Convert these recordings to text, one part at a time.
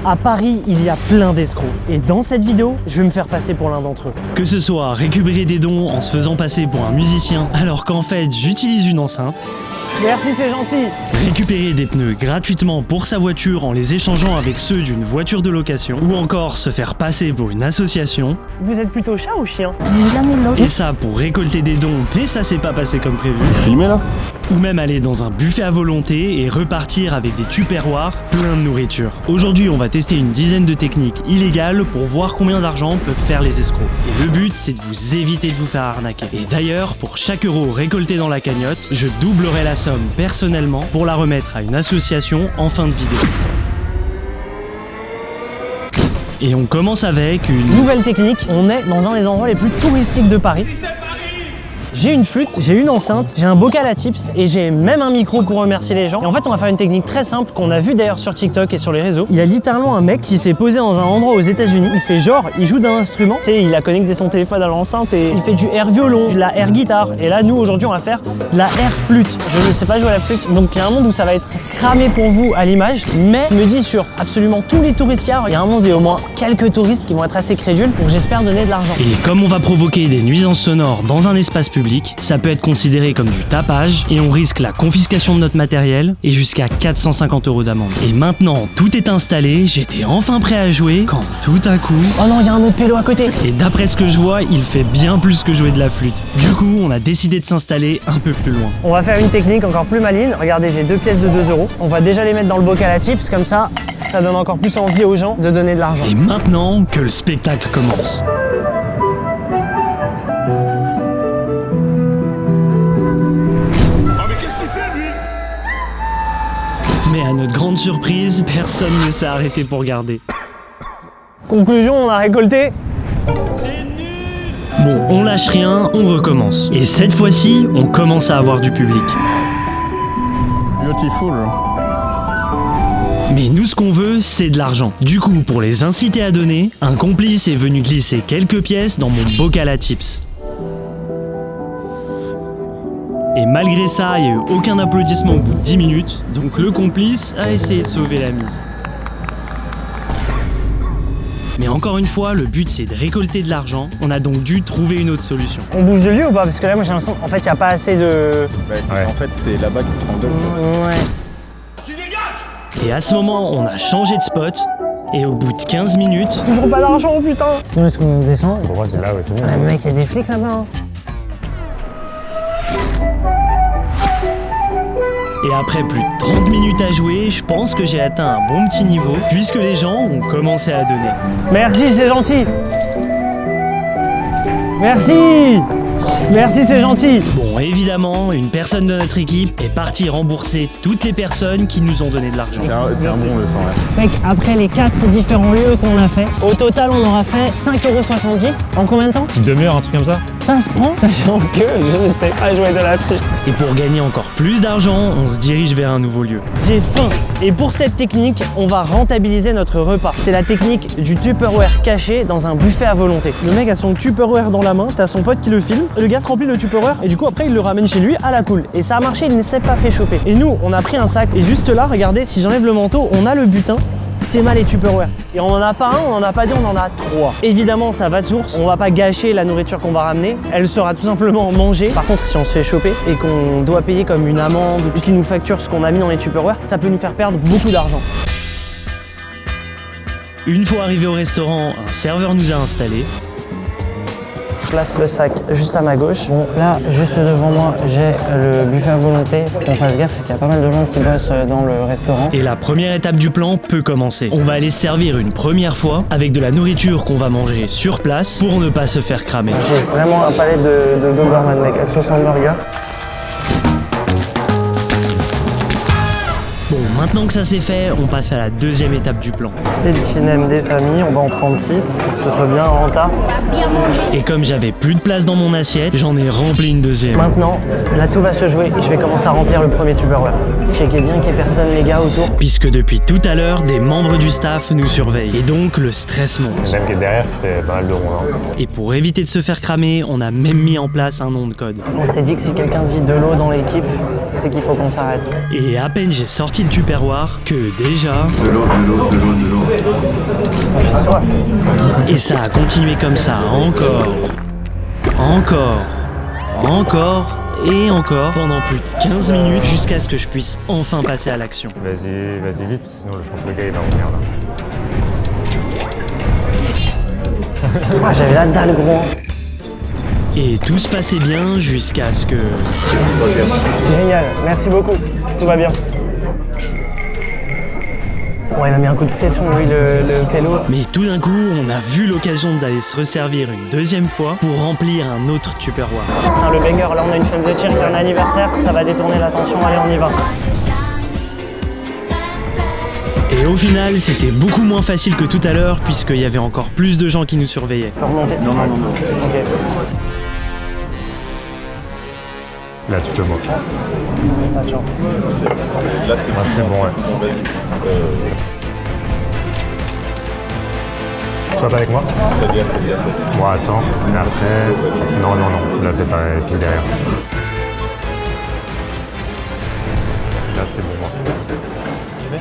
À Paris, il y a plein d'escrocs. Et dans cette vidéo, je vais me faire passer pour l'un d'entre eux. Que ce soit récupérer des dons en se faisant passer pour un musicien, alors qu'en fait j'utilise une enceinte. Merci, c'est gentil. Récupérer des pneus gratuitement pour sa voiture en les échangeant avec ceux d'une voiture de location. Ou encore se faire passer pour une association. Vous êtes plutôt chat ou chien? Et ça pour récolter des dons, mais ça s'est pas passé comme prévu. Filmé là? Ou même aller dans un buffet à volonté et repartir avec des tupperwares pleins de nourriture. Aujourd'hui, on va tester une dizaine de techniques illégales pour voir combien d'argent peuvent faire les escrocs. Et le but, c'est de vous éviter de vous faire arnaquer. Et d'ailleurs, pour chaque euro récolté dans la cagnotte, je doublerai la somme personnellement pour la remettre à une association en fin de vidéo. Et on commence avec une nouvelle technique. On est dans un des endroits les plus touristiques de Paris. J'ai une flûte, j'ai une enceinte, j'ai un bocal à chips et j'ai même un micro pour remercier les gens. Et en fait, on va faire une technique très simple qu'on a vu d'ailleurs sur TikTok et sur les réseaux. Il y a littéralement un mec qui s'est posé dans un endroit aux États-Unis. Il fait genre, il joue d'un instrument. Tu sais, il a connecté son téléphone à l'enceinte et il fait du air violon, de la air guitare. Et là, nous aujourd'hui, on va faire de la air flûte. Je ne sais pas jouer à la flûte, donc il y a un monde où ça va être cramé pour vous à l'image. Mais je me dis sur absolument tous les touristes cars, il y a un monde où il y a au moins quelques touristes qui vont être assez crédules. Donc j'espère donner de l'argent. Et comme on va provoquer des nuisances sonores dans un espace public, ça peut être considéré comme du tapage et on risque la confiscation de notre matériel et jusqu'à 450 € d'amende. Et maintenant, tout est installé, j'étais enfin prêt à jouer quand tout à coup... Oh non, il y a un autre pélo à côté. Et d'après ce que je vois, il fait bien plus que jouer de la flûte. Du coup, on a décidé de s'installer un peu plus loin. On va faire une technique encore plus maligne. Regardez, j'ai 2 pièces de 2 €. On va déjà les mettre dans le bocal à chips, comme ça donne encore plus envie aux gens de donner de l'argent. Et maintenant que le spectacle commence. Mais à notre grande surprise, personne ne s'est arrêté pour regarder. Conclusion, on a récolté. Bon, on lâche rien, on recommence. Et cette fois-ci, on commence à avoir du public. Beautiful. Mais nous, ce qu'on veut, c'est de l'argent. Du coup, pour les inciter à donner, un complice est venu glisser quelques pièces dans mon bocal à chips. Et malgré ça, il n'y a eu aucun applaudissement au bout de 10 minutes, donc le complice a essayé de sauver la mise. Mais encore une fois, le but c'est de récolter de l'argent, on a donc dû trouver une autre solution. On bouge de lieu ou pas? Parce que là, moi j'ai l'impression qu'en fait, il n'y a pas assez de... En fait, c'est là-bas qui te rend Ouais. Et à ce moment, on a changé de spot, et au bout de 15 minutes... Toujours pas d'argent, putain. Sinon, est-ce qu'on descend? Pour moi, c'est là, ouais, c'est bien. Ah, mec, il y a des flics là-bas. Hein. Et après plus de 30 minutes à jouer, je pense que j'ai atteint un bon petit niveau, puisque les gens ont commencé à donner. Merci, c'est gentil. Merci. Merci, c'est gentil. Bon, évidemment, une personne de notre équipe est partie rembourser toutes les personnes qui nous ont donné de l'argent. Bien bon le sang, ouais. Mec, après les 4 différents lieux qu'on a fait, au total, on aura fait 5,70 € en combien de temps? Petite demi-heure, un truc comme ça? Ça se prend, sachant que je ne sais pas jouer de la flûte. Et pour gagner encore plus d'argent, on se dirige vers un nouveau lieu. J'ai faim. Et pour cette technique, on va rentabiliser notre repas. C'est la technique du Tupperware caché dans un buffet à volonté. Le mec a son Tupperware dans la main, t'as son pote qui le filme, le gars se remplit le Tupperware et du coup après il le ramène chez lui à la cool. Et ça a marché, il ne s'est pas fait choper. Et nous, on a pris un sac et juste là, regardez, si j'enlève le manteau, on a le butin. C'est mal les Tupperware. Et on en a pas un, on en a pas deux, on en a 3. Évidemment, ça va de source. On va pas gâcher la nourriture qu'on va ramener. Elle sera tout simplement mangée. Par contre, si on se fait choper et qu'on doit payer comme une amende ou qu'il nous facture ce qu'on a mis dans les Tupperware, ça peut nous faire perdre beaucoup d'argent. Une fois arrivé au restaurant, un serveur nous a installés. Place le sac juste à ma gauche. Bon, là, juste devant moi, j'ai le buffet à volonté. Faut qu'on fasse gaffe parce qu'il y a pas mal de gens qui bossent dans le restaurant. Et la première étape du plan peut commencer. On va aller se servir une première fois avec de la nourriture qu'on va manger sur place pour ne pas se faire cramer. J'ai vraiment un palais de Doberman, mec, à 60 burgers. Bon, maintenant que ça c'est fait, on passe à la deuxième étape du plan. Et le chinem des familles, on va en prendre 6, pour que ce soit bien rentable. Et comme j'avais plus de place dans mon assiette, j'en ai rempli une deuxième. Maintenant, là tout va se jouer et je vais commencer à remplir le premier Tupperware. Checkez bien qu'il n'y ait personne les gars autour. Puisque depuis tout à l'heure, des membres du staff nous surveillent. Et donc le stress monte. Même qui est derrière, qui fait pas mal de ronds. Et pour éviter de se faire cramer, on a même mis en place un nom de code. On s'est dit que si quelqu'un dit de l'eau dans l'équipe, c'est qu'il faut qu'on s'arrête. Et à peine j'ai sorti le Tupperware que déjà... De l'eau. Et ça a continué comme ça, encore, et encore, pendant plus de 15 minutes, jusqu'à ce que je puisse enfin passer à l'action. Vas-y vite, parce que sinon je pense que le gars il va revenir là. Ah, j'avais la dalle, gros. Et tout se passait bien jusqu'à ce que... Génial, merci beaucoup. Tout va bien. Ouais, il m'a mis un coup de pression, lui, le pélo. Mais tout d'un coup, on a vu l'occasion d'aller se resservir une deuxième fois pour remplir un autre Tupperware. Putain, le banger, là on a une fête de tir, c'est un anniversaire, ça va détourner l'attention, allez on y va. Et au final, c'était beaucoup moins facile que tout à l'heure, puisqu'il y avait encore plus de gens qui nous surveillaient. Tu peux remonter? Non. Ok. Là tu peux monter. Pas de chance. Là c'est bon, ouais. Sois pas avec moi. Bon, attends, mais après... Non, là fais pas qui est derrière. Là c'est bon, moi. Ouais.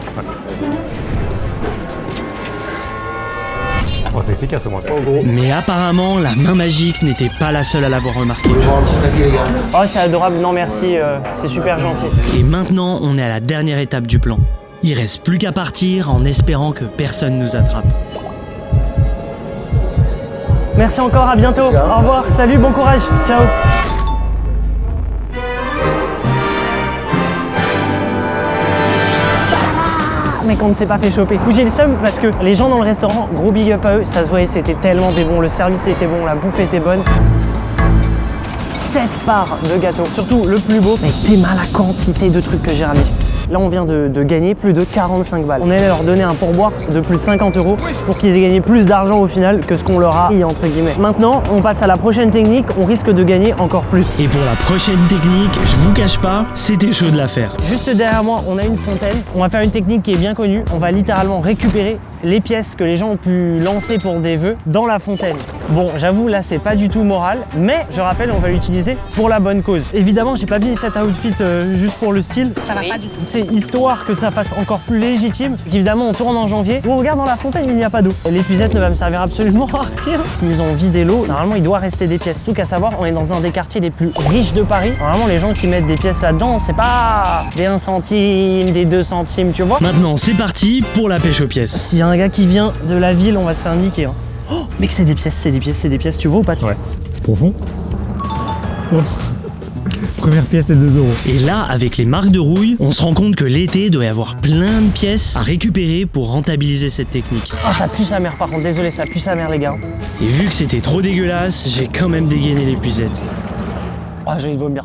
Oh, c'est efficace au moins. Mais apparemment, la main magique n'était pas la seule à l'avoir remarqué. Oh, c'est adorable, non merci, c'est super gentil. Et maintenant, on est à la dernière étape du plan. Il reste plus qu'à partir en espérant que personne nous attrape. Merci encore, à bientôt. Au revoir, salut, bon courage, ciao. Mec, on ne s'est pas fait choper. J'ai le seum parce que les gens dans le restaurant, gros big up à eux, ça se voyait, c'était tellement des bons, le service était bon, la bouffe était bonne. 7 parts de gâteau, surtout le plus beau. Mec, t'es mal la quantité de trucs que j'ai ramené. Là, on vient de gagner plus de 45 balles. On allait leur donner un pourboire de plus de 50 € pour qu'ils aient gagné plus d'argent au final que ce qu'on leur a pris, entre guillemets. Maintenant, on passe à la prochaine technique, on risque de gagner encore plus. Et pour la prochaine technique, je vous cache pas, c'était chaud de la faire. Juste derrière moi, on a une fontaine. On va faire une technique qui est bien connue. On va littéralement récupérer les pièces que les gens ont pu lancer pour des vœux dans la fontaine. Bon, j'avoue, là, c'est pas du tout moral, mais je rappelle, on va l'utiliser pour la bonne cause. Évidemment, j'ai pas mis cet outfit juste pour le style. Ça va pas du tout. C'est histoire que ça fasse encore plus légitime. Évidemment, on tourne en janvier. Où on regarde dans la fontaine, il n'y a pas d'eau. L'épuisette ne va me servir absolument à rien. S'ils ont vidé l'eau, normalement, il doit rester des pièces. Tout qu'à savoir, on est dans un des quartiers les plus riches de Paris. Normalement, les gens qui mettent des pièces là-dedans, c'est pas des 1 centime, des 2 centimes, tu vois. Maintenant, c'est parti pour la pêche aux pièces. S'il y a un gars qui vient de la ville, on va se faire niquer. Hein. Oh, mec, c'est des pièces, tu vois ou pas? Ouais. C'est profond. Oh. Première pièce, c'est 2 €. Et là, avec les marques de rouille, on se rend compte que l'été doit y avoir plein de pièces à récupérer pour rentabiliser cette technique. Oh, ça pue sa mère par contre, désolé, ça pue sa mère les gars. Et vu que c'était trop dégueulasse, j'ai quand même dégainé l'épuisette. Oh, j'ai envie de vomir.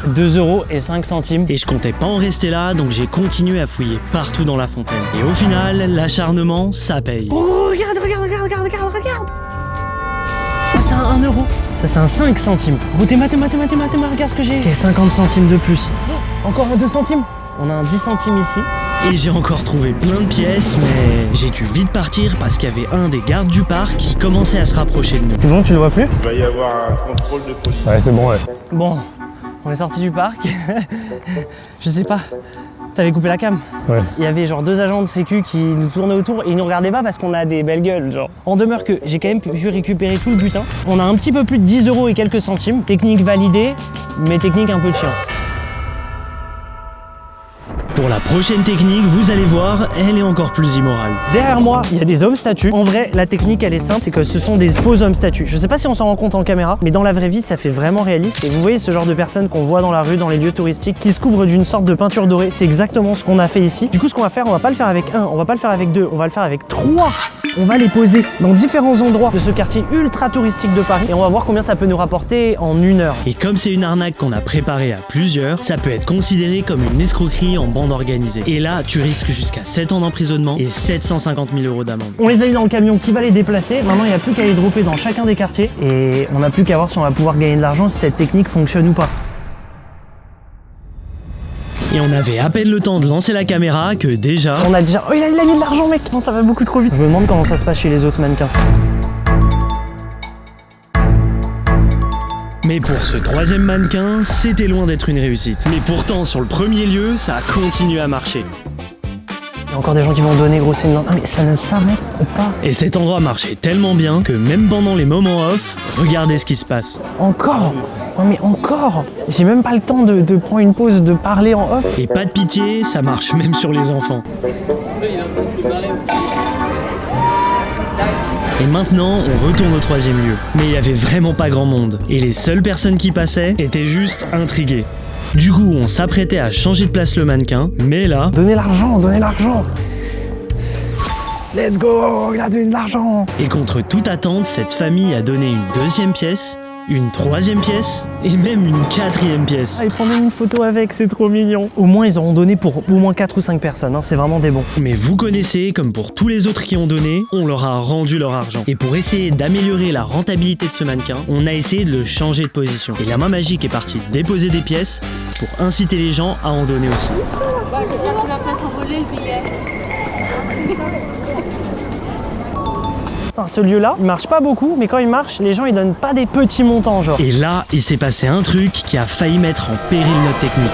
2 € et 5 centimes. Et je comptais pas en rester là, donc j'ai continué à fouiller partout dans la fontaine. Et au final, l'acharnement, ça paye. Oh, regarde. Oh, c'est un 1 €. Ça, c'est un 5 centimes. Oh, t'es mathématique, regarde ce que j'ai. Ok, 50 centimes de plus. Oh, encore un 2 centimes. On a un 10 centimes ici. Et j'ai encore trouvé plein de pièces, mais j'ai dû vite partir parce qu'il y avait un des gardes du parc qui commençait à se rapprocher de nous. C'est bon, tu le vois plus? Il va y avoir un contrôle de police. Ouais, c'est bon, ouais. Bon, on est sorti du parc. Je sais pas. T'avais coupé la cam? Ouais. Il y avait genre 2 agents de sécu qui nous tournaient autour et ils nous regardaient pas parce qu'on a des belles gueules, genre. En demeure que j'ai quand même pu récupérer tout le butin. On a un petit peu plus de 10 € et quelques centimes. Technique validée, mais technique un peu de chien. Pour la prochaine technique, vous allez voir, elle est encore plus immorale. Derrière moi, il y a des hommes statues. En vrai, la technique, elle est simple, c'est que ce sont des faux hommes statues. Je sais pas si on s'en rend compte en caméra, mais dans la vraie vie, ça fait vraiment réaliste. Et vous voyez ce genre de personnes qu'on voit dans la rue, dans les lieux touristiques, qui se couvrent d'une sorte de peinture dorée. C'est exactement ce qu'on a fait ici. Du coup, ce qu'on va faire, on va pas le faire avec 1, on va pas le faire avec 2, on va le faire avec 3. On va les poser dans différents endroits de ce quartier ultra touristique de Paris et on va voir combien ça peut nous rapporter en 1 heure. Et comme c'est une arnaque qu'on a préparée à plusieurs, ça peut être considéré comme une escroquerie en bande organisée. Et là, tu risques jusqu'à 7 ans d'emprisonnement et 750 000 € d'amende. On les a mis dans le camion qui va les déplacer. Maintenant, il n'y a plus qu'à les dropper dans chacun des quartiers et on n'a plus qu'à voir si on va pouvoir gagner de l'argent, si cette technique fonctionne ou pas. Et on avait à peine le temps de lancer la caméra que déjà... On a déjà... Oh, il a mis de l'argent, mec. Non, ça va beaucoup trop vite. Je me demande comment ça se passe chez les autres mannequins. Mais pour ce 3e mannequin, c'était loin d'être une réussite. Mais pourtant, sur le premier lieu, ça a continué à marcher. Il y a encore des gens qui vont donner, gros, c'est une... Ah mais ça ne s'arrête pas. Et cet endroit marchait tellement bien que même pendant les moments off, regardez ce qui se passe. Encore. Non mais encore. J'ai même pas le temps de prendre une pause, de parler en off. Et pas de pitié, ça marche même sur les enfants. Et maintenant, on retourne au troisième lieu. Mais il y avait vraiment pas grand monde. Et les seules personnes qui passaient étaient juste intriguées. Du coup, on s'apprêtait à changer de place le mannequin, mais là... Donnez l'argent, donnez l'argent. Let's go, il a donné de l'argent. Et contre toute attente, cette famille a donné une deuxième pièce, une troisième pièce et même une quatrième pièce. Ah, ils prennent une photo avec, c'est trop mignon. Au moins, ils auront donné pour au moins 4 ou 5 personnes, hein, c'est vraiment des bons. Mais vous connaissez, comme pour tous les autres qui ont donné, on leur a rendu leur argent. Et pour essayer d'améliorer la rentabilité de ce mannequin, on a essayé de le changer de position. Et la main magique est partie déposer des pièces pour inciter les gens à en donner aussi. Bah, j'espère qu'il va pas s'envoler le billet. Enfin, ce lieu-là, il marche pas beaucoup, mais quand il marche, les gens ils donnent pas des petits montants, genre. Et là, il s'est passé un truc qui a failli mettre en péril notre technique.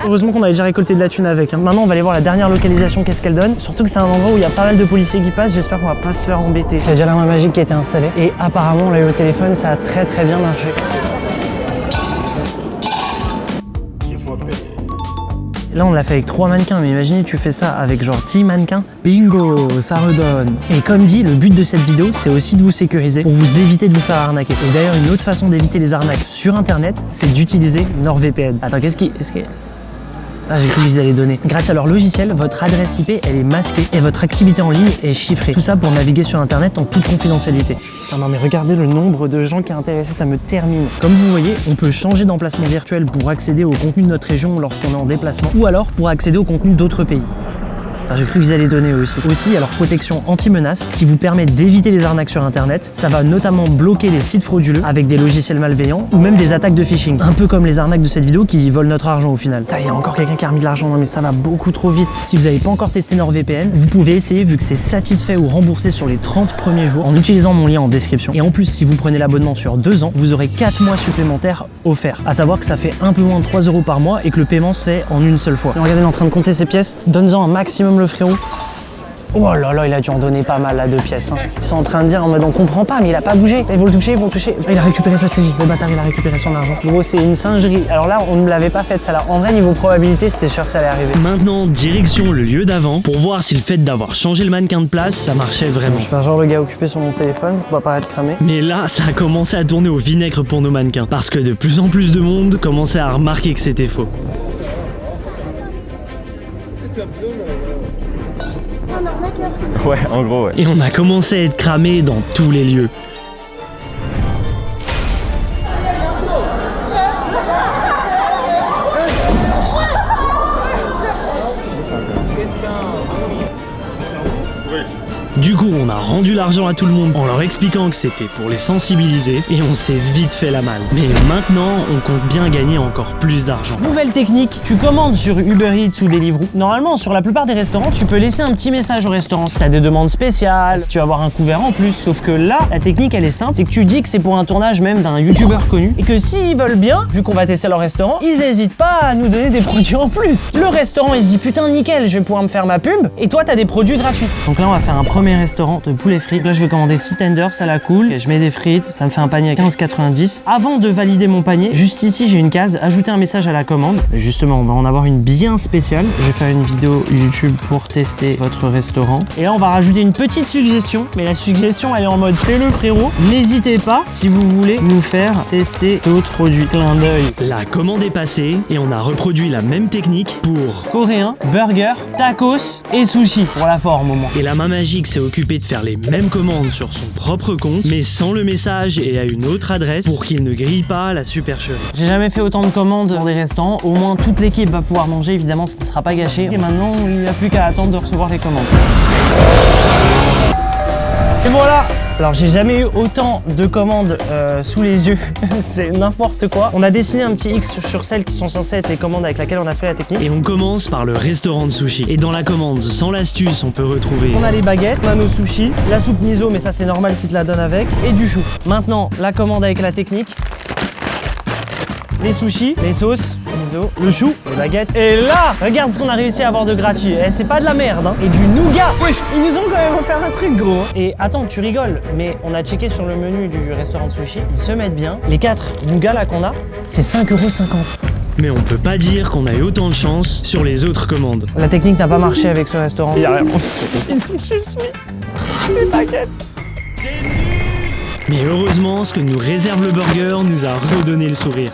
Heureusement qu'on avait déjà récolté de la thune avec. Hein. Maintenant, on va aller voir la dernière localisation, qu'est-ce qu'elle donne. Surtout que c'est un endroit où il y a pas mal de policiers qui passent. J'espère qu'on va pas se faire embêter. Il y a déjà la main magique qui a été installée. Et apparemment, on l'a eu au téléphone, ça a très bien marché. Là, on l'a fait avec 3 mannequins, mais imaginez, tu fais ça avec genre 10 mannequins. Bingo, ça redonne. Et comme dit, le but de cette vidéo, c'est aussi de vous sécuriser pour vous éviter de vous faire arnaquer. Et d'ailleurs, une autre façon d'éviter les arnaques sur Internet, c'est d'utiliser NordVPN. Attends, qu'est-ce qui... Ah, j'ai cru qu'ils allaient donner. Grâce à leur logiciel, votre adresse IP, elle est masquée et votre activité en ligne est chiffrée. Tout ça pour naviguer sur Internet en toute confidentialité. Non mais regardez le nombre de gens qui est intéressé, ça me termine. Comme vous voyez, on peut changer d'emplacement virtuel pour accéder au contenu de notre région lorsqu'on est en déplacement ou alors pour accéder au contenu d'autres pays. J'ai cru qu'ils allaient donner aussi. Aussi, il y a leur protection anti-menace qui vous permet d'éviter les arnaques sur Internet. Ça va notamment bloquer les sites frauduleux avec des logiciels malveillants ou même des attaques de phishing. Un peu comme les arnaques de cette vidéo qui volent notre argent au final. Il y a encore quelqu'un qui a remis de l'argent, non mais ça va beaucoup trop vite. Si vous n'avez pas encore testé NordVPN, vous pouvez essayer vu que c'est satisfait ou remboursé sur les 30 premiers jours en utilisant mon lien en description. Et en plus, si vous prenez l'abonnement sur 2 ans, vous aurez 4 mois supplémentaires offerts. À savoir que ça fait un peu moins de 3 € par mois et que le paiement se fait en une seule fois. Et regardez, il est en train de compter ses pièces. Donne-en un maximum le frérot. Oh là là, il a dû en donner pas mal à 2 pièces. Hein. Ils sont en train de dire en mode on comprend pas, mais il a pas bougé. Ils vont le toucher, ils vont le toucher. Il a récupéré sa thune. Le bâtard, il a récupéré son argent. Gros, c'est une singerie. Alors là, on ne l'avait pas faite ça là. En vrai, niveau probabilité, c'était sûr que ça allait arriver. Maintenant, direction le lieu d'avant pour voir si le fait d'avoir changé le mannequin de place, ça marchait vraiment. Je vais faire genre le gars occupé sur mon téléphone, on va pas être cramé. Mais là, ça a commencé à tourner au vinaigre pour nos mannequins parce que de plus en plus de monde commençait à remarquer que c'était faux. Ouais, en gros, ouais. Et on a commencé à être cramé dans tous les lieux. Du coup, on a rendu l'argent à tout le monde en leur expliquant que c'était pour les sensibiliser et on s'est vite fait la malle. Mais maintenant, on compte bien gagner encore plus d'argent. Nouvelle technique, tu commandes sur Uber Eats ou Deliveroo. Normalement, sur la plupart des restaurants, tu peux laisser un petit message au restaurant si t'as des demandes spéciales, si tu vas avoir un couvert en plus. Sauf que là, la technique, elle est simple, c'est que tu dis que c'est pour un tournage même d'un youtubeur connu et que s'ils veulent bien, vu qu'on va tester leur restaurant, ils hésitent pas à nous donner des produits en plus. Le restaurant, il se dit putain nickel, je vais pouvoir me faire ma pub et toi, t'as des produits gratuits. Donc là, on va faire un premier restaurant de poulet frit. Là, je vais commander 6 tenders, ça la cool. Okay, je mets des frites, ça me fait un panier à 15,90. Avant de valider mon panier, juste ici, j'ai une case, ajouter un message à la commande. Et justement, on va en avoir une bien spéciale. Je vais faire une vidéo YouTube pour tester votre restaurant. Et là, on va rajouter une petite suggestion. Mais la suggestion, elle est en mode fais-le frérot. N'hésitez pas si vous voulez nous faire tester d'autres produits. Clin d'œil. La commande est passée et on a reproduit la même technique pour coréen, burger, tacos et sushi pour la forme au moins. Et la main magique s'est occupée de faire les mêmes commandes sur son propre compte, mais sans le message et à une autre adresse pour qu'il ne grille pas la supercherie. J'ai jamais fait autant de commandes pour des restaurants. Au moins toute l'équipe va pouvoir manger, évidemment ça ne sera pas gâché. Et maintenant il n'y a plus qu'à attendre de recevoir les commandes. Et voilà. Alors j'ai jamais eu autant de commandes sous les yeux, c'est n'importe quoi. On a dessiné un petit X sur celles qui sont censées être les commandes avec lesquelles on a fait la technique. Et on commence par le restaurant de sushi. Et dans la commande, sans l'astuce, on peut retrouver... On a les baguettes, on a nos sushis, la soupe miso, mais ça c'est normal qu'ils te la donnent avec, et du chou. Maintenant, la commande avec la technique. les sushis, les sauces, miso, le chou, les baguettes. Et là, regarde ce qu'on a réussi à avoir de gratuit. Eh, c'est pas de la merde, hein. Et du nougat. Oui. Ils nous ont quand même offert un truc gros. Et attends, tu rigoles, mais on a checké sur le menu du restaurant de sushi. Ils se mettent bien. Les 4 nougats là qu'on a, c'est 5,50 €. Mais on peut pas dire qu'on a eu autant de chance sur les autres commandes. La technique n'a pas marché avec ce restaurant. Il y a rien. Ils sont sushis. Les baguettes. Mais heureusement, ce que nous réserve le burger nous a redonné le sourire.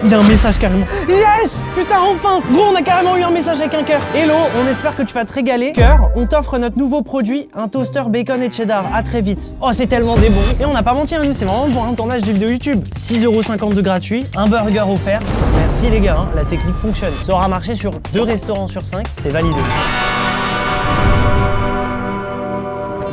Il y a un message carrément. Yes! Putain, enfin! Gros, on a carrément eu un message avec un cœur. Hello, on espère que tu vas te régaler. Cœur, on t'offre notre nouveau produit, un toaster bacon et cheddar. À très vite. Oh, c'est tellement des bons. Et on n'a pas menti, hein, nous, c'est vraiment pour un tournage de vidéo YouTube. 6,50 € de gratuit, un burger offert. Merci les gars, hein, la technique fonctionne. Ça aura marché sur 2 restaurants sur 5, c'est validé.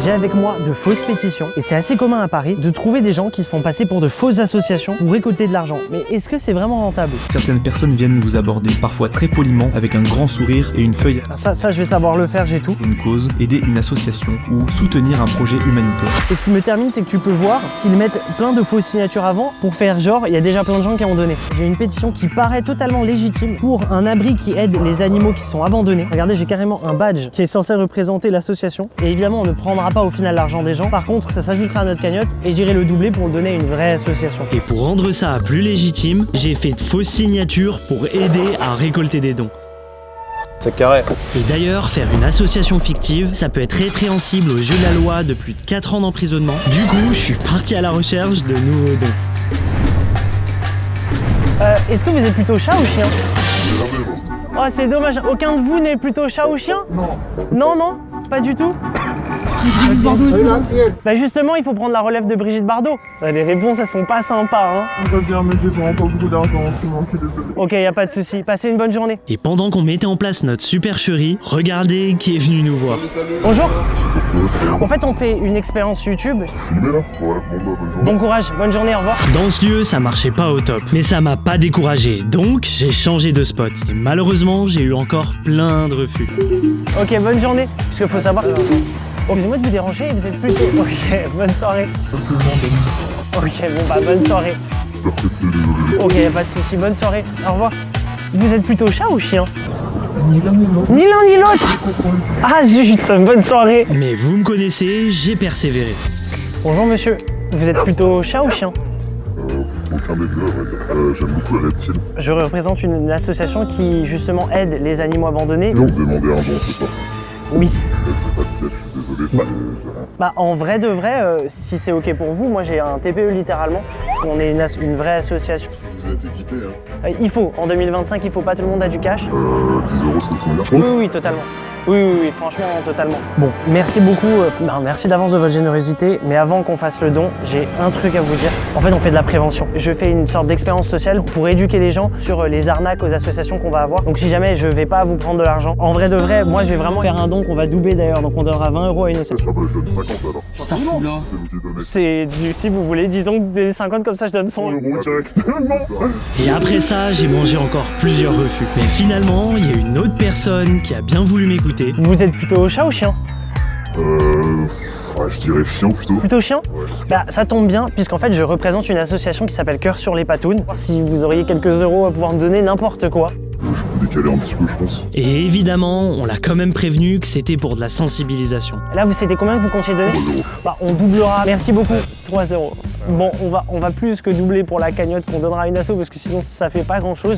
J'ai avec moi de fausses pétitions et c'est assez commun à Paris de trouver des gens qui se font passer pour de fausses associations pour récolter de l'argent. Mais est-ce que c'est vraiment rentable? Certaines personnes viennent vous aborder, parfois très poliment, avec un grand sourire et une feuille. Ça je vais savoir le faire, j'ai tout. Une cause, aider une association ou soutenir un projet humanitaire. Et ce qui me termine, c'est que tu peux voir qu'ils mettent plein de fausses signatures avant pour faire genre, il y a déjà plein de gens qui ont donné. J'ai une pétition qui paraît totalement légitime pour un abri qui aide les animaux qui sont abandonnés. Regardez, j'ai carrément un badge qui est censé représenter l'association. Et évidemment, on ne prendra pas au final l'argent des gens. Par contre, ça s'ajoutera à notre cagnotte et j'irai le doubler pour le donner à une vraie association. Et pour rendre ça plus légitime, j'ai fait de fausses signatures pour aider à récolter des dons. C'est carré. Et d'ailleurs, faire une association fictive, ça peut être répréhensible aux yeux de la loi de plus de 4 ans d'emprisonnement. Du coup, je suis parti à la recherche de nouveaux dons. Est-ce que vous êtes plutôt chat ou chien? Oh, c'est dommage. Aucun de vous n'est plutôt chat ou chien? Non, non, pas du tout. Bah justement, il faut prendre la relève de Brigitte Bardot. Les réponses, elles sont pas sympas, hein. On va bien, mais j'ai vraiment pas beaucoup d'argent en ce moment, je suis désolé. Ok, y a pas de souci. Passez une bonne journée. Et pendant qu'on mettait en place notre supercherie, regardez qui est venu nous voir. Bonjour. En fait, on fait une expérience YouTube. Bon courage, bonne journée, au revoir. Dans ce lieu, ça marchait pas au top, mais ça m'a pas découragé, donc j'ai changé de spot. Et malheureusement, j'ai eu encore plein de refus. Ok, bonne journée. Parce qu'il faut savoir... Excusez-moi de vous déranger, vous êtes plutôt... Ok, bonne soirée. Ok, bon bah bonne soirée. Ok, y a pas de souci, bonne soirée. Au revoir. Vous êtes plutôt chat ou chien? Ni l'un ni l'autre. Ni l'un ni l'autre. Ah zut, bonne soirée. Mais vous me connaissez, j'ai persévéré. Bonjour monsieur, vous êtes plutôt chat ou chien? Aucun des deux, j'aime beaucoup les reptiles. Je représente une association qui justement aide les animaux abandonnés. Et on me demandait un don, c'est ça? Oui. C'est pas de piège, je suis désolé, j'ai rien. Bah en vrai de vrai, si c'est ok pour vous, moi j'ai un TPE littéralement, parce qu'on est une vraie association. Vous êtes équipé, hein? Il faut, en 2025, il faut pas tout le monde a du cash. 10 €, c'est le premier. Oui, oui, totalement. Oui, franchement, totalement. Bon, merci beaucoup, merci d'avance de votre générosité, mais avant qu'on fasse le don, j'ai un truc à vous dire. En fait, on fait de la prévention. Je fais une sorte d'expérience sociale pour éduquer les gens sur les arnaques aux associations qu'on va avoir. Donc si jamais je vais pas vous prendre de l'argent, en vrai de vrai, moi je vais vraiment faire un don qu'on va doubler d'ailleurs, donc on donnera 20 € à une association. Bah, je donne 50 alors. C'est vous qui donnez. C'est du si vous voulez, disons que des 50 comme ça, je donne 100 €. Directement. Et après ça, j'ai mangé encore plusieurs refus. Mais finalement, il y a une autre personne qui a bien voulu m'écouter. Vous êtes plutôt chat ou chien? Ouais, je dirais chien plutôt. Plutôt chien? Ouais. Bah ça tombe bien, puisqu'en fait je représente une association qui s'appelle Cœur sur les Patounes. Si vous auriez quelques euros à pouvoir me donner n'importe quoi. Je peux décaler un petit peu, je pense. Et évidemment, on l'a quand même prévenu que c'était pour de la sensibilisation. Là, c'était combien que vous comptiez donner? 3 €. Bah, on doublera. Merci beaucoup. 3 €. Bon, on va plus que doubler pour la cagnotte qu'on donnera à une asso, parce que sinon, ça fait pas grand-chose.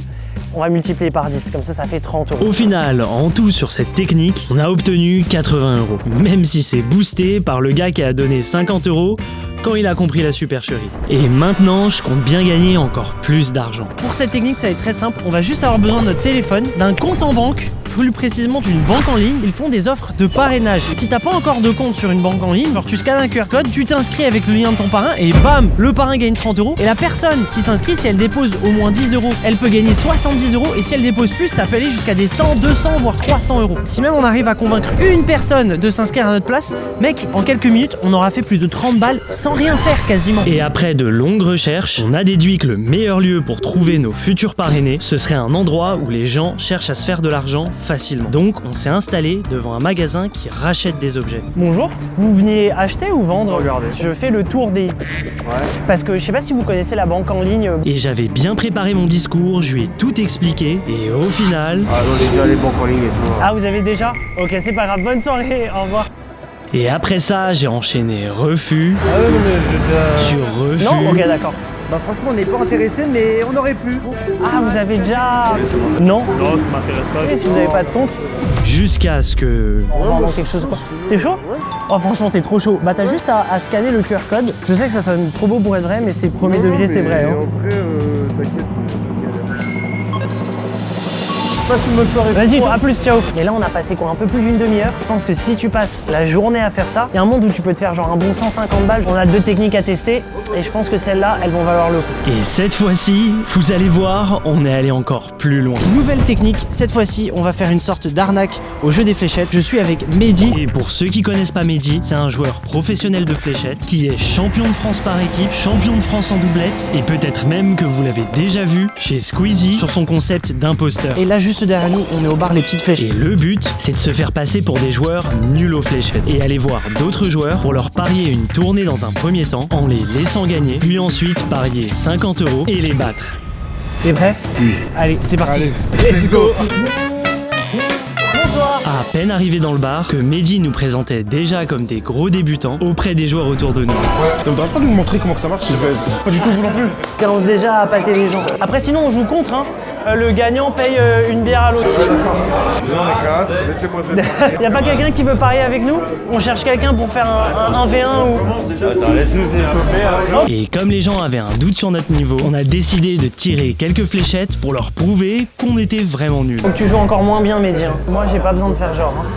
On va multiplier par 10, comme ça fait 30 €. Au final, en tout sur cette technique, on a obtenu 80 €. Même si c'est boosté par le gars qui a donné 50 € quand il a compris la supercherie. Et maintenant, je compte bien gagner encore plus d'argent. Pour cette technique, ça va être très simple. On va juste avoir besoin de notre téléphone, d'un compte en banque, plus précisément d'une banque en ligne. Ils font des offres de parrainage. Si t'as pas encore de compte sur une banque en ligne, alors tu scannes un QR code, tu t'inscris avec le lien de ton parrain et bam, le parrain gagne 30 €. Et la personne qui s'inscrit, si elle dépose au moins 10 €, elle peut gagner 70 € et si elle dépose plus, ça peut aller jusqu'à des 100, 200, voire 300 €. Si même on arrive à convaincre une personne de s'inscrire à notre place, mec, en quelques minutes, on aura fait plus de 30 balles sans rien faire quasiment. Et après de longues recherches, on a déduit que le meilleur lieu pour trouver nos futurs parrainés, ce serait un endroit où les gens cherchent à se faire de l'argent facilement. Donc on s'est installé devant un magasin qui rachète des objets. Bonjour, vous veniez acheter ou vendre? Regardez. Je fais le tour des... Parce que je sais pas si vous connaissez la banque en ligne. Et j'avais bien préparé mon discours, je lui ai tout expliqué et au final... Ah, on est déjà les banques en ligne et tout. Ah, vous avez déjà? Ok, c'est pas grave, bonne soirée, au revoir. Et après ça, j'ai enchaîné refus Ah oui, mais sur refus. Non? Ok, d'accord. Bah franchement, on n'est pas intéressé, mais on aurait pu. Ah, vous avez déjà... Non? Non, ça m'intéresse pas. Et si vous avez pas de compte? Jusqu'à ce que... On va avoir quelque chose quoi. T'es chaud? Oh franchement t'es trop chaud. Bah t'as juste à scanner le QR code. Je sais que ça sonne trop beau pour être vrai mais c'est premier degré c'est vrai. Hein. En vrai, t'inquiète. Passe une bonne soirée. Vas-y, à plus, ciao. Et là on a passé quoi, un peu plus d'une demi-heure. Je pense que si tu passes la journée à faire ça, il y a un monde où tu peux te faire genre un bon 150 balles. On a 2 techniques à tester et je pense que celles-là elles vont valoir le coup. Et cette fois-ci, vous allez voir, on est allé encore plus loin. Nouvelle technique, cette fois-ci on va faire une sorte d'arnaque au jeu des fléchettes. Je suis avec Mehdi. Et pour ceux qui connaissent pas Mehdi, c'est un joueur professionnel de fléchettes qui est champion de France par équipe, champion de France en doublette et peut-être même que vous l'avez déjà vu chez Squeezie sur son concept d'imposteur. Et là juste derrière nous on est au bar Les Petites Flèches. Et le but, c'est de se faire passer pour des joueurs nuls aux fléchettes et aller voir d'autres joueurs pour leur parier une tournée dans un premier temps en les laissant gagner, puis ensuite parier 50 € et les battre. T'es prêt? Oui. Allez, c'est parti. Let's go. À peine arrivé dans le bar, que Mehdi nous présentait déjà comme des gros débutants auprès des joueurs autour de nous. Ça vous dérange pas de nous montrer comment que ça marche? Pas du tout vous non plus. On commence déjà à pâter les gens. Après sinon on joue contre hein. Le gagnant paye une bière à l'autre. Laissez-moi faire. Y'a pas quelqu'un qui veut parier avec nous? On cherche quelqu'un pour faire un 1v1 ou... Attends, laisse-nous se déchauffer. Et comme les gens avaient un doute sur notre niveau, on a décidé de tirer quelques fléchettes pour leur prouver qu'on était vraiment nuls. Donc tu joues encore moins bien Mehdi. Hein. Moi j'ai pas besoin de faire genre. Hein.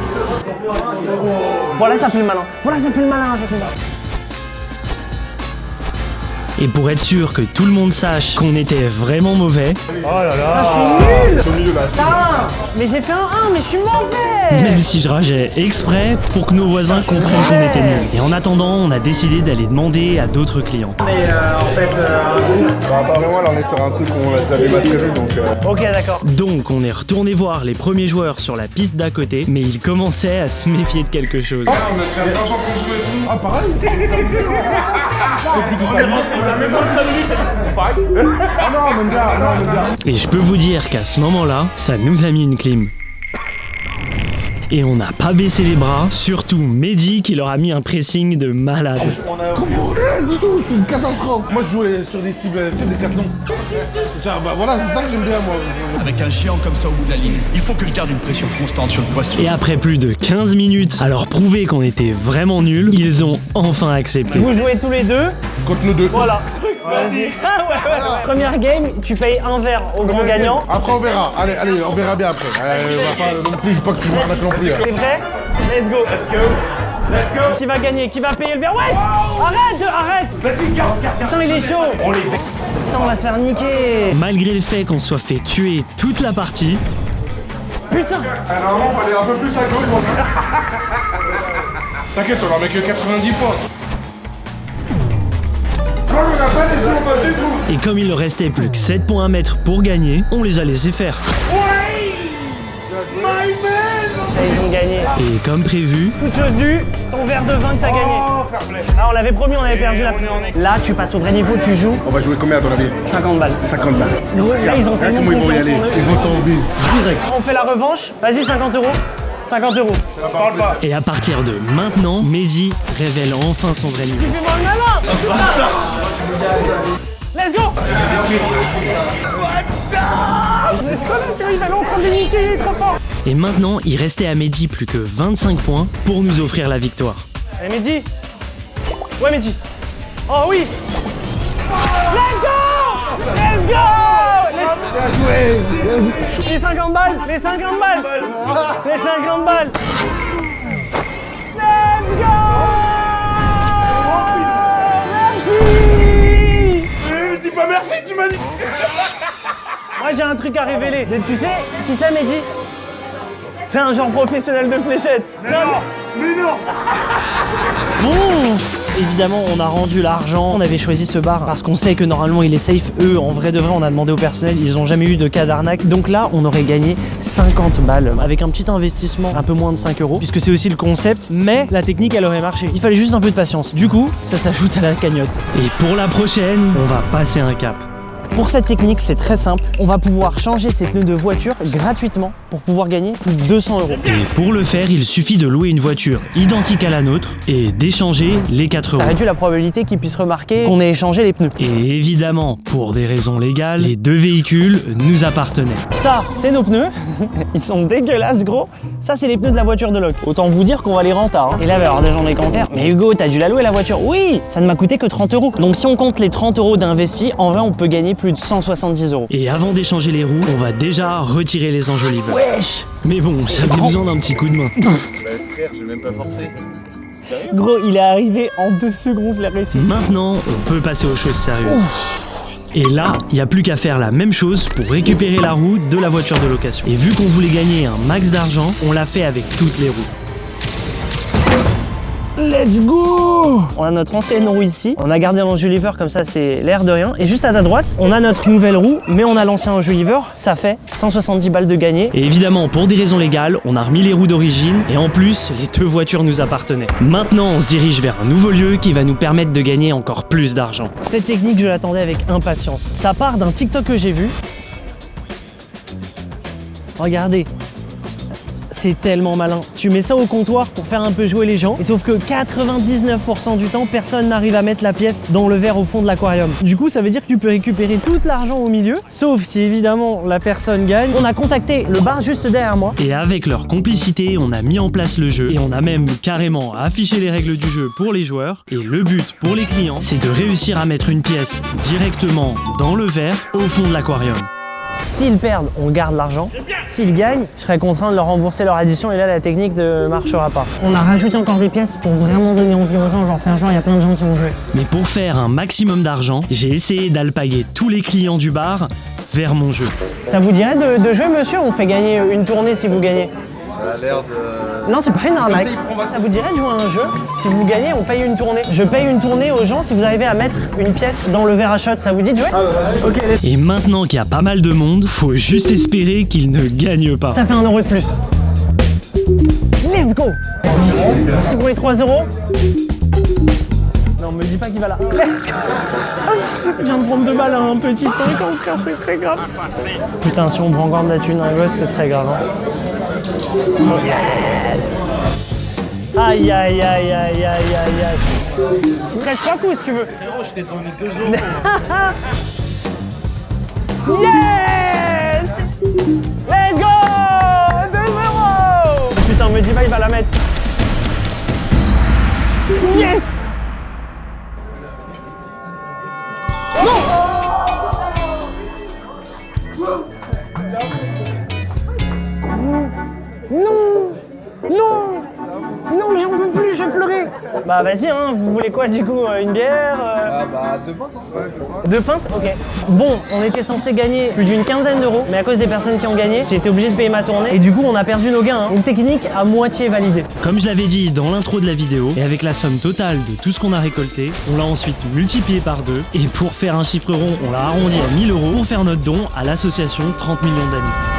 Voilà ça fait le malin. Voilà ça fait le malin avec nous. Et pour être sûr que tout le monde sache qu'on était vraiment mauvais, Oh là là. Ah, je suis nul. C'est au milieu là. Ah, mais j'ai fait un 1 mais je suis mauvais. même si je rageais exprès pour que nos voisins comprennent qu'on était nuls. Et en attendant, on a décidé d'aller demander à d'autres clients. Mais en fait un groupe. Bah pas vraiment, là on est sur un truc où on a déjà des matchs prévus donc... Ok d'accord. Donc on est retourné voir les premiers joueurs sur la piste d'à côté, mais ils commençaient à se méfier de quelque chose. Ah mais c'est la première fois qu'on joue et tout. Ah pareil. C'est plus de 5 minutes. Ça fait moins de 5 minutes. Pareil. Ah non même bien, non même bien. Et je peux vous dire qu'à ce moment-là, ça nous a mis une clim. Et on n'a pas baissé les bras, surtout Mehdi qui leur a mis un pressing de malade. Comment rien du tout, je suis une catastrophe. Moi je jouais sur des cibles, tu sais, des cathlons. Bah voilà, c'est ça que j'aime bien moi. Avec un géant comme ça au bout de la ligne, il faut que je garde une pression constante sur le poisson. Et après plus de 15 minutes à leur prouver qu'on était vraiment nuls, ils ont enfin accepté. Vous jouez tous les deux. Contre nous deux. Voilà. Vas-y. Ah ouais. Première game, tu payes un verre au grand gagnant. Après on verra, allez, on verra bien après. On va pas non plus, je veux pas que tu m'arnaques non plus. T'es prêt? Let's go. Let's go. Qui va gagner? Qui va payer le verre? Wesh! Arrête! Vas-y, garde. Putain, il est chaud. Putain, on va se faire niquer. Malgré le fait qu'on soit fait tuer toute la partie, Putain. Normalement, il fallait un peu plus à gauche. Bon. T'inquiète, on en met que 90 points. Non, on a pas les jeux, on va du tout. et comme il ne restait plus que 7 points à mettre pour gagner, on les a laissés faire. Ils ont gagné. Et comme prévu, Toute chose due, ton verre de vin que t'as gagné. Ah, on l'avait promis, on avait perdu la première. Là, tu passes au vrai niveau, tu joues On va jouer combien à ton avis? 50 balles. 50 balles. Là, ils ont Regarde tellement comment ils vont y confiance aller. en eux. Ils vont tomber direct. On fait la revanche. Vas-y, 50 €. 50 €. et à partir de maintenant, Mehdi révèle enfin son vrai niveau. Fais-moi le malin. Let's go. Let's go, là, Thierry, il va en train de niquer, il est trop fort. Et maintenant, il restait à Mehdi plus que 25 points pour nous offrir la victoire. Allez, Mehdi. Ouais, Mehdi. Oh oui. Let's go. Let's go. Les 50 balles. Les 50 balles. Les 50 balles. Let's go. Merci. Mais dis pas merci, tu m'as dit. Moi, j'ai un truc à révéler. Tu sais qui c'est, Mehdi? C'est un genre professionnel de fléchettes. Mais non. Bon, Évidemment, on a rendu l'argent. On avait choisi ce bar parce qu'on sait que normalement il est safe. Eux, en vrai de vrai, on a demandé au personnel, ils ont jamais eu de cas d'arnaque. Donc là, on aurait gagné 50 balles avec un petit investissement, un peu moins de 5 €, puisque c'est aussi le concept. Mais la technique, elle aurait marché. Il fallait juste un peu de patience. Du coup, ça s'ajoute à la cagnotte. Et pour la prochaine, on va passer un cap. Pour cette technique, c'est très simple. On va pouvoir changer ses pneus de voiture gratuitement pour pouvoir gagner plus de 200 €. Et pour le faire, il suffit de louer une voiture identique à la nôtre et d'échanger les 4 Ça €. réduit la probabilité qu'ils puissent remarquer qu'on ait échangé les pneus. Et évidemment, pour des raisons légales, les deux véhicules nous appartenaient. Ça, c'est nos pneus. Ils sont dégueulasses, gros. Ça, c'est les pneus de la voiture de Locke. Autant vous dire qu'on va les rentard. Et là, il va y avoir des gens dans les commentaires. Mais Hugo, t'as dû la louer la voiture? Oui, ça ne m'a coûté que 30 €. Donc si on compte les 30 € d'investis, en vrai, on peut gagner plus de 170 €. Et avant d'échanger les roues, on va déjà retirer les enjoliveurs. Wesh! Mais bon, j'avais besoin d'un petit coup de main. Frère, j'ai même pas forcé. Gros, il est arrivé en 2 secondes, je l'ai réussi. Maintenant, on peut passer aux choses sérieuses. Et là, il n'y a plus qu'à faire la même chose pour récupérer la roue de la voiture de location. Et vu qu'on voulait gagner un max d'argent, on l'a fait avec toutes les roues. Let's go! On a notre ancienne roue ici, on a gardé l'enjoliveur comme ça c'est l'air de rien. Et juste à ta droite, on a notre nouvelle roue, mais on a l'ancien enjoliveur, ça fait 170 balles de gagné. Et évidemment, pour des raisons légales, on a remis les roues d'origine et en plus, les deux voitures nous appartenaient. Maintenant, on se dirige vers un nouveau lieu qui va nous permettre de gagner encore plus d'argent. Cette technique, je l'attendais avec impatience. Ça part d'un TikTok que j'ai vu. Regardez. C'est tellement malin. Tu mets ça au comptoir pour faire un peu jouer les gens. Et sauf que 99% du temps, personne n'arrive à mettre la pièce dans le verre au fond de l'aquarium. Du coup, ça veut dire que tu peux récupérer tout l'argent au milieu. Sauf si évidemment la personne gagne. On a contacté le bar juste derrière moi. Et avec leur complicité, on a mis en place le jeu et on a même carrément affiché les règles du jeu pour les joueurs. Et le but pour les clients, c'est de réussir à mettre une pièce directement dans le verre au fond de l'aquarium. S'ils perdent, on garde l'argent. S'ils gagnent, je serais contraint de leur rembourser leur addition et là la technique ne marchera pas. On a rajouté encore des pièces pour vraiment donner envie aux gens, genre faire genre il y a plein de gens qui vont jouer. Mais pour faire un maximum d'argent, j'ai essayé d'alpaguer tous les clients du bar vers mon jeu. Ça vous dirait de jouer monsieur? On fait gagner une tournée si vous gagnez. Ça a l'air de... Non, c'est pas une arnaque. Ça vous dirait de jouer à un jeu? Si vous gagnez, on paye une tournée. Je paye une tournée aux gens si vous arrivez à mettre une pièce dans le verre à shot. Ça vous dit de jouer? Ok. Et maintenant qu'il y a pas mal de monde, faut juste espérer qu'ils ne gagnent pas. Ça fait 1 € de plus. Let's go! Si pour les 3 €. Non, me dis pas qu'il va là. Let's go! Je viens de prendre 2 balles à un petit 50, frère, c'est très grave. Putain, si on brangarde la thune à un gosse, c'est très grave. Hein. Yes! Aïe aïe aïe aïe aïe aïe aïe. Presse 3 coups si tu veux. Frérot, je t'ai donné 2 €. Yes! Let's go! 2 €! Putain, me dis pas, il va la mettre. Yes! Non! Non! Non, mais j'en peux plus, je vais pleurer! Bah vas-y, hein, vous voulez quoi du coup? Une bière? Bah, 2 pintes. Ouais, 2 pintes? Ok. Bon, on était censé gagner plus d'une quinzaine d'euros, mais à cause des personnes qui ont gagné, j'ai été obligé de payer ma tournée et du coup on a perdu nos gains. Hein. Une technique à moitié validée. Comme je l'avais dit dans l'intro de la vidéo, et avec la somme totale de tout ce qu'on a récolté, on l'a ensuite multiplié par 2, et pour faire un chiffre rond, on l'a arrondi à 1 000 € pour faire notre don à l'association 30 millions d'amis.